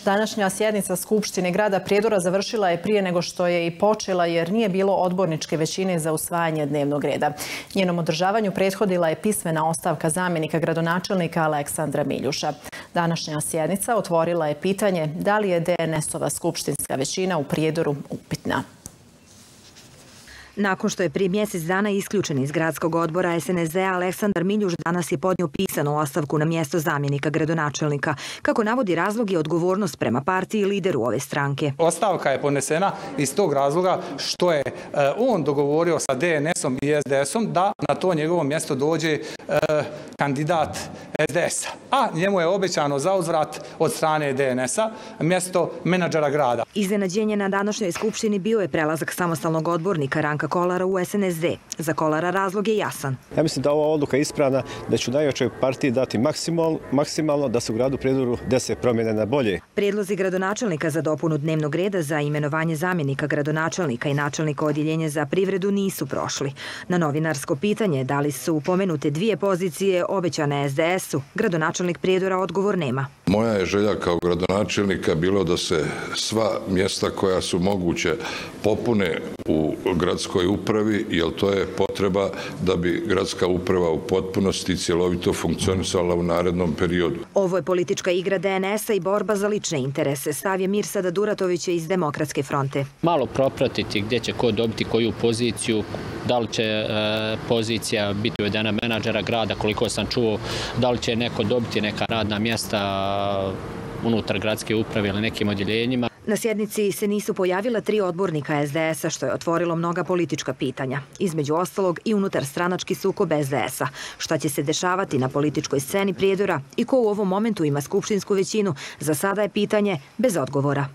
Današnja sjednica Skupštine grada Prijedora završila je prije nego što je i počela jer nije bilo odborničke većine za usvajanje dnevnog reda. Njenom održavanju prethodila je pismena ostavka zamjenika gradonačelnika Aleksandra Miljuša. Današnja sjednica otvorila je pitanje da li je DNS-ova skupštinska većina u Prijedoru upitna. Nakon što je prije mjesec dana isključen iz gradskog odbora SNSD-a, Aleksandar Miljuš danas je podnio pisanu ostavku na mjesto zamjenika gradonačelnika. Kako navodi, razlog je odgovornost prema partiji i lideru ove stranke. Ostavka je podnesena iz tog razloga što je on dogovorio sa DNS-om i SDS-om da na to njegovo mjesto dođe kandidat SDS-a. A njemu je obećano za uzvrat od strane DNS-a mjesto menadžera grada. Iznenađenje na današnjoj skupštini bio je prelazak samostalnog odbornika Ranka Kolara u SNSD. Za Kolara razlog je jasan. Ja mislim da ova odluka je ispravna, da ću najjačoj partiji dati maksimalno da se u gradu Prijedoru dese promjene na bolje. Prijedlozi gradonačelnika za dopunu dnevnog reda za imenovanje zamjenika gradonačelnika i načelnika odjeljenja za privredu nisu prošli. Na novinarsko pitanje da li su pomenute dvije pozicije obećane SDS-u, gradonačelnik Prijedora odgovor nema. Moja je želja kao gradonačelnika bilo da se sva mjesta koja su moguće popune u gradskoj upravi, jer to je potreba da bi gradska uprava u potpunosti cjelovito funkcionisala u narednom periodu. Ovo je politička igra DNS-a i borba za lične interese, stav je Mirsada Duratovića iz Demokratske fronte. Malo propratiti gdje će ko dobiti koju poziciju, da li će pozicija biti uvedena menadžera grada, koliko sam čuo, da li će neko dobiti neka radna mjesta unutar gradske uprave ili nekim odjeljenjima. Na sjednici se nisu pojavila 3 odbornika SDS-a, što je otvorilo mnoga politička pitanja. Između ostalog i unutar stranački sukob SDS-a. Šta će se dešavati na političkoj sceni Prijedora i ko u ovom momentu ima skupštinsku većinu, za sada je pitanje bez odgovora.